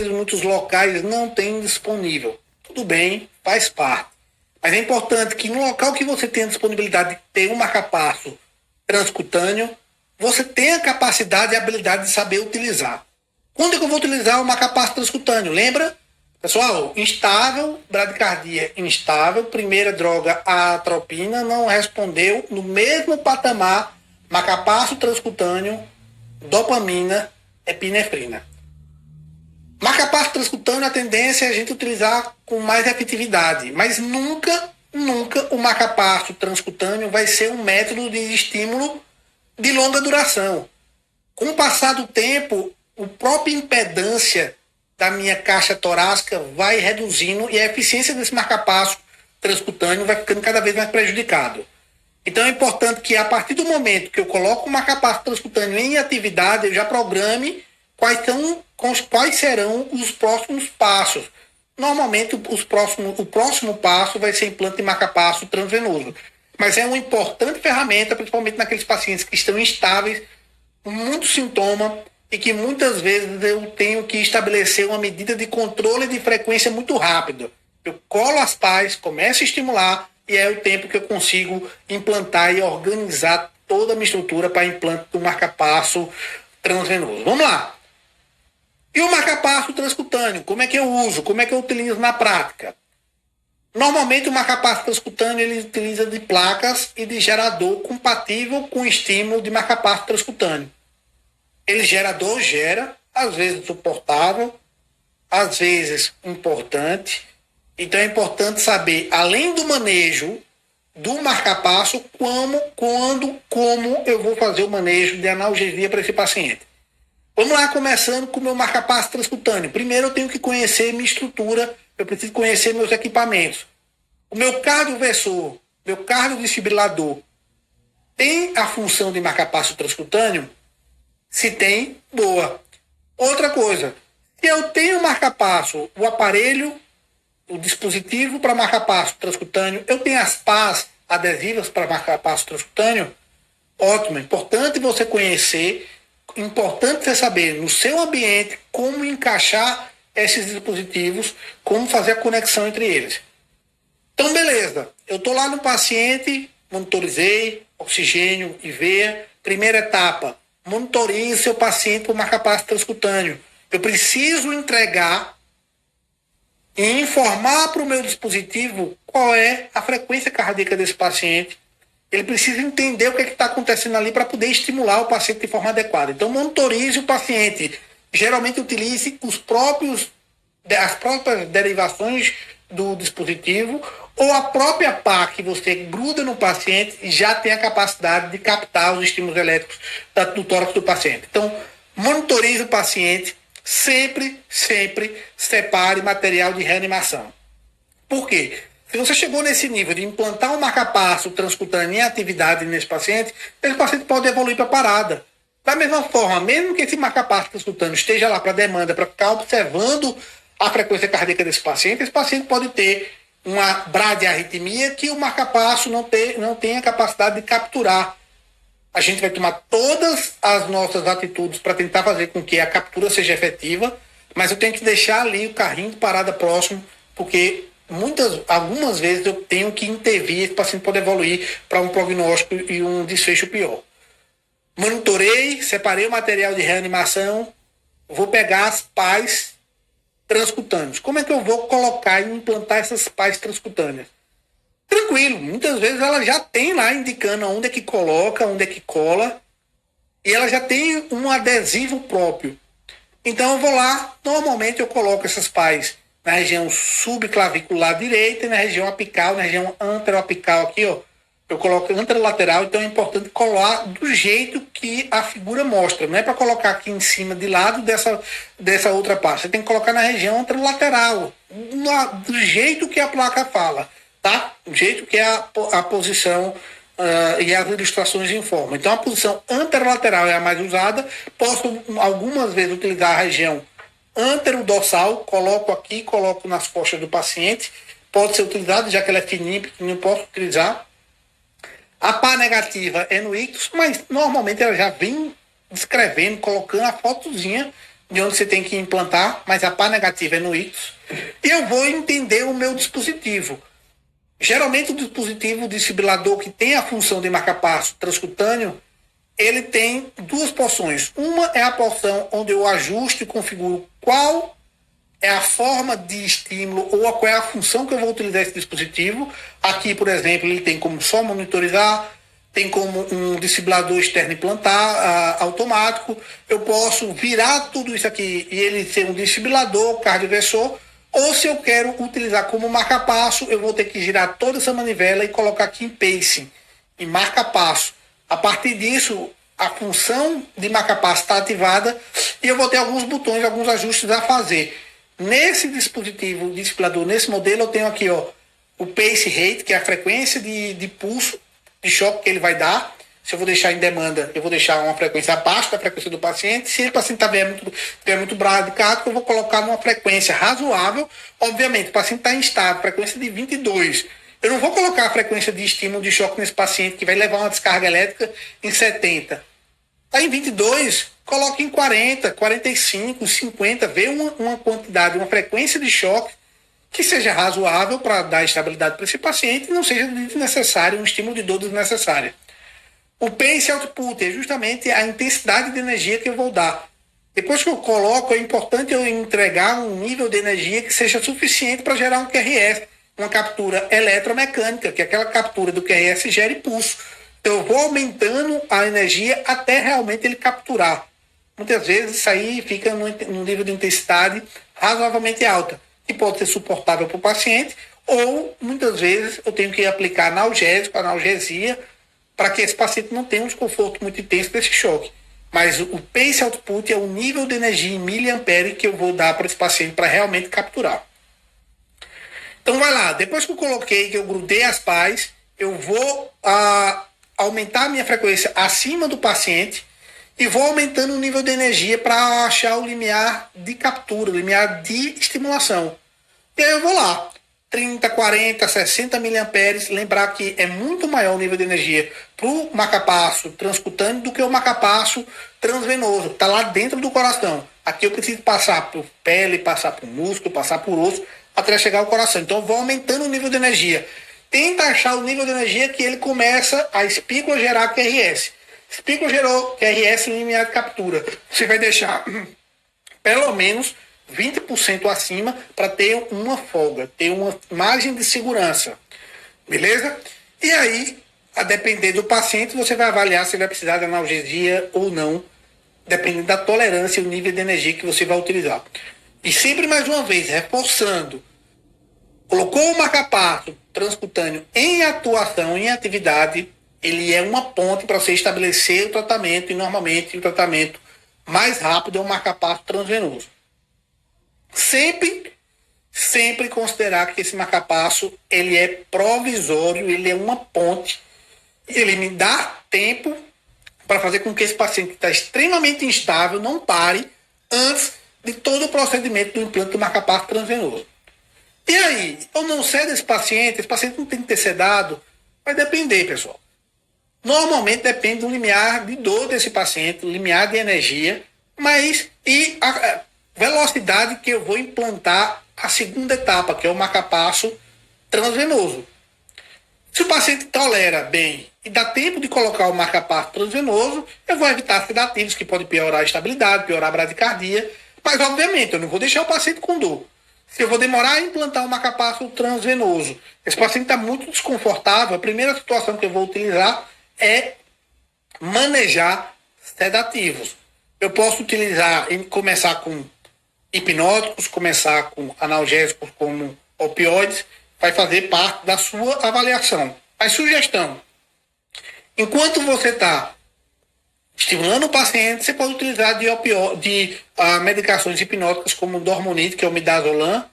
muitos locais não têm disponível. Tudo bem, faz parte. Mas é importante que no local que você tenha disponibilidade de ter um marcapasso transcutâneo, você tenha a capacidade e a habilidade de saber utilizar. Quando é que eu vou utilizar o marcapasso transcutâneo? Lembra? Pessoal, instável, bradicardia instável, primeira droga, a atropina, não respondeu no mesmo patamar, marcapasso transcutâneo, dopamina, epinefrina. Marcapasso transcutâneo, a tendência é a gente utilizar com mais efetividade, mas nunca o marcapasso transcutâneo vai ser um método de estímulo de longa duração. Com o passar do tempo, a própria impedância da minha caixa torácica vai reduzindo e a eficiência desse marcapasso transcutâneo vai ficando cada vez mais prejudicado. Então é importante que a partir do momento que eu coloco o marcapasso transcutâneo em atividade, eu já programe quais serão os próximos passos. Normalmente o próximo passo vai ser implante de marcapasso transvenoso. Mas é uma importante ferramenta, principalmente naqueles pacientes que estão instáveis, com muito sintoma, e que muitas vezes eu tenho que estabelecer uma medida de controle de frequência muito rápida. Eu colo as pás, começo a estimular, e é o tempo que eu consigo implantar e organizar toda a minha estrutura para implante do marcapasso transvenoso. Vamos lá. E o marcapasso transcutâneo, como é que eu uso? Como é que eu utilizo na prática? Normalmente o marcapasso transcutâneo ele utiliza de placas e de gerador compatível com o estímulo de marcapasso transcutâneo. Ele gerador gera, às vezes suportável, às vezes importante. Então é importante saber, além do manejo do marcapasso, como eu vou fazer o manejo de analgesia para esse paciente. Vamos lá, começando com o meu marcapasso transcutâneo. Primeiro eu tenho que conhecer minha estrutura, eu preciso conhecer meus equipamentos. O meu cardioversor, meu cardiodesfibrilador, tem a função de marcapasso transcutâneo? Se tem, boa. Outra coisa, se eu tenho marcapasso, o aparelho, o dispositivo para marcapasso transcutâneo, eu tenho as pás adesivas para marcapasso transcutâneo, ótimo. Importante você conhecer, importante você saber no seu ambiente como encaixar esses dispositivos, como fazer a conexão entre eles. Então, beleza. Eu estou lá no paciente, monitorizei, oxigênio e veia. Primeira etapa, monitorize seu paciente por marcapasso transcutâneo. Eu preciso entregar e informar para o meu dispositivo qual é a frequência cardíaca desse paciente. Ele precisa entender o que está acontecendo ali para poder estimular o paciente de forma adequada. Então, monitorize o paciente. Geralmente, utilize as próprias derivações do dispositivo ou a própria pá que você gruda no paciente já tem a capacidade de captar os estímulos elétricos do tórax do paciente. Então, monitorize o paciente, sempre separe material de reanimação. Por quê? Se você chegou nesse nível de implantar um marcapasso transcutâneo em atividade nesse paciente pode evoluir para parada. Da mesma forma, mesmo que esse marcapasso transcutâneo esteja lá para demanda, para ficar observando a frequência cardíaca desse paciente, esse paciente pode ter uma bradiarritmia que o marcapasso não tem a capacidade de capturar. A gente vai tomar todas as nossas atitudes para tentar fazer com que a captura seja efetiva, mas eu tenho que deixar ali o carrinho de parada próximo, porque algumas vezes eu tenho que intervir, esse paciente pode evoluir para um prognóstico e um desfecho pior. Monitorei, separei o material de reanimação, vou pegar as pás transcutâneas. Como é que eu vou colocar e implantar essas pás transcutâneas? Tranquilo, muitas vezes ela já tem lá indicando onde é que coloca, onde é que cola, e ela já tem um adesivo próprio. Então eu vou lá, normalmente eu coloco essas pás na região subclavicular direita e na região apical, na região anteroapical aqui, ó. Eu coloco anterolateral, então é importante colar do jeito que a figura mostra. Não é para colocar aqui em cima, de lado dessa outra parte. Você tem que colocar na região anterolateral, do jeito que a placa fala, tá? Do jeito que é a posição e as ilustrações informam. Então a posição anterolateral é a mais usada. Posso algumas vezes utilizar a região anterodorsal, coloco aqui, coloco nas costas do paciente. Pode ser utilizado, já que ela é fininha, não posso utilizar. A pá negativa é no ictus, mas normalmente ela já vem descrevendo, colocando a fotozinha de onde você tem que implantar, mas a pá negativa é no ictus. E eu vou entender o meu dispositivo. Geralmente o dispositivo desfibrilador que tem a função de marca-passo transcutâneo, ele tem duas porções. Uma é a porção onde eu ajusto e configuro qual é a forma de estímulo ou qual é a função que eu vou utilizar esse dispositivo. Aqui, por exemplo, ele tem como só monitorizar, tem como um desfibrilador externo implantar automático. Eu posso virar tudo isso aqui e ele ser um desfibrilador cardioversor, ou se eu quero utilizar como marca-passo, eu vou ter que girar toda essa manivela e colocar aqui em pacing, em marca-passo. A partir disso, a função de marca-passo está ativada e eu vou ter alguns botões, alguns ajustes a fazer. Nesse dispositivo desfibrilador, nesse modelo, eu tenho aqui o pace rate, que é a frequência de pulso, de choque que ele vai dar. Se eu vou deixar em demanda, eu vou deixar uma frequência abaixo da frequência do paciente. Se o paciente estiver muito bradicardico, eu vou colocar numa frequência razoável. Obviamente, o paciente está em estado, frequência de 22. Eu não vou colocar a frequência de estímulo de choque nesse paciente, que vai levar uma descarga elétrica em 70. Está em 22, coloque em 40, 45, 50. Vê uma quantidade, uma frequência de choque que seja razoável para dar estabilidade para esse paciente e não seja desnecessário, um estímulo de dor desnecessária. O pace output é justamente a intensidade de energia que eu vou dar. Depois que eu coloco, é importante eu entregar um nível de energia que seja suficiente para gerar um QRS, uma captura eletromecânica, que aquela captura do QRS gere pulso. Então eu vou aumentando a energia até realmente ele capturar. Muitas vezes isso aí fica num nível de intensidade razoavelmente alta, que pode ser suportável para o paciente, ou muitas vezes eu tenho que aplicar analgésico, analgesia, para que esse paciente não tenha um desconforto muito intenso desse choque. Mas o pace output é o nível de energia em miliampere que eu vou dar para esse paciente para realmente capturar. Então vai lá, depois que eu coloquei, que eu grudei as pás, eu vou aumentar a minha frequência acima do paciente e vou aumentando o nível de energia para achar o limiar de captura, o limiar de estimulação. E aí eu vou lá, 30, 40, 60 miliamperes. Lembrar que é muito maior o nível de energia para o marca-passo transcutâneo do que o marca-passo transvenoso, que está lá dentro do coração. Aqui eu preciso passar por pele, passar por músculo, passar por osso, até chegar ao coração. Então eu vou aumentando o nível de energia. Tenta achar o nível de energia que ele começa a espícula gerar QRS. Espícula gerou QRS em limiar de captura. Você vai deixar pelo menos 20% acima para ter uma folga, ter uma margem de segurança. Beleza? E aí, a depender do paciente, você vai avaliar se vai precisar de analgesia ou não, dependendo da tolerância e o nível de energia que você vai utilizar. E sempre mais uma vez, reforçando, colocou o marca-passo transcutâneo em atuação, em atividade, ele é uma ponte para você estabelecer o tratamento, e normalmente o tratamento mais rápido é o marca-passo transvenoso. Sempre considerar que esse marca-passo ele é provisório, ele é uma ponte, ele me dá tempo para fazer com que esse paciente que está extremamente instável não pare antes de todo o procedimento do implante do marca-passo transvenoso. E aí, eu não cedo esse paciente não tem que ter sedado, vai depender, pessoal. Normalmente depende do limiar de dor desse paciente, limiar de energia, e a velocidade que eu vou implantar a segunda etapa, que é o marca-passo transvenoso. Se o paciente tolera bem e dá tempo de colocar o marca-passo transvenoso, eu vou evitar sedativos que podem piorar a estabilidade, piorar a bradicardia, mas obviamente eu não vou deixar o paciente com dor. Se eu vou demorar a implantar o marca-passo transvenoso, esse paciente está muito desconfortável, a primeira situação que eu vou utilizar é manejar sedativos. Eu posso utilizar, começar com hipnóticos, começar com analgésicos como opioides, vai fazer parte da sua avaliação. Mas sugestão, enquanto você está estimulando o paciente, você pode utilizar de medicações hipnóticas como dormonide, que é o midazolam,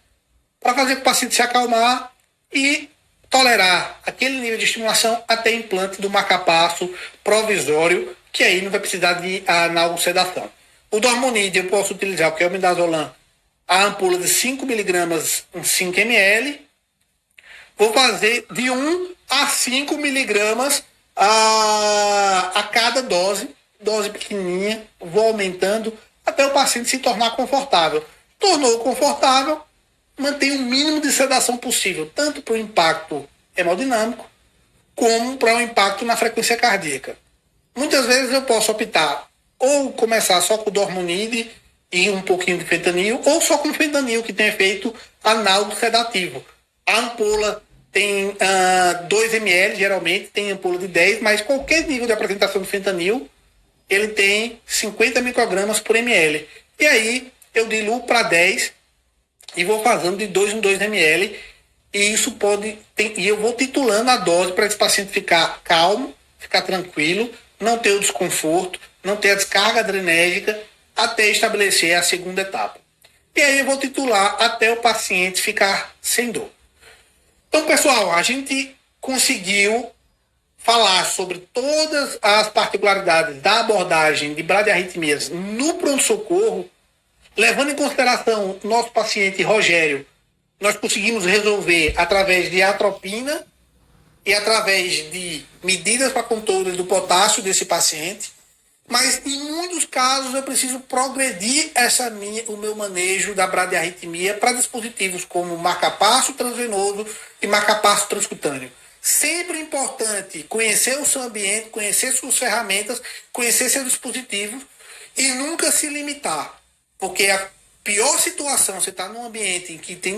para fazer o paciente se acalmar e tolerar aquele nível de estimulação até implante do marca-passo provisório, que aí não vai precisar de analsedação. O dormonide eu posso utilizar, que é o midazolam, a ampula de 5 mg em 5 ml. Vou fazer de 1 a 5 mg a cada dose pequenininha, vou aumentando até o paciente se tornar confortável. Tornou confortável, mantém o mínimo de sedação possível, tanto para o impacto hemodinâmico, como para o impacto na frequência cardíaca. Muitas vezes eu posso optar ou começar só com dormonide e um pouquinho de fentanil, ou só com fentanil, que tem efeito análogo sedativo. A ampola tem 2 ml, geralmente, tem ampola de 10, mas qualquer nível de apresentação de fentanil, ele tem 50 microgramas por ml. E aí eu diluo para 10 e vou fazendo de 2 em 2 ml. E isso pode. E eu vou titulando a dose para esse paciente ficar calmo, ficar tranquilo, não ter o desconforto, não ter a descarga adrenérgica, até estabelecer a segunda etapa. E aí eu vou titular até o paciente ficar sem dor. Então, pessoal, a gente conseguiu falar sobre todas as particularidades da abordagem de bradiarritmias no pronto-socorro, levando em consideração o nosso paciente Rogério. Nós conseguimos resolver através de atropina e através de medidas para controle do potássio desse paciente, mas em muitos casos eu preciso progredir o meu manejo da bradiarritmia para dispositivos como marcapasso transvenoso e marcapasso transcutâneo. Sempre importante conhecer o seu ambiente, conhecer suas ferramentas, conhecer seus dispositivos e nunca se limitar, porque a pior situação, você está num ambiente em que tem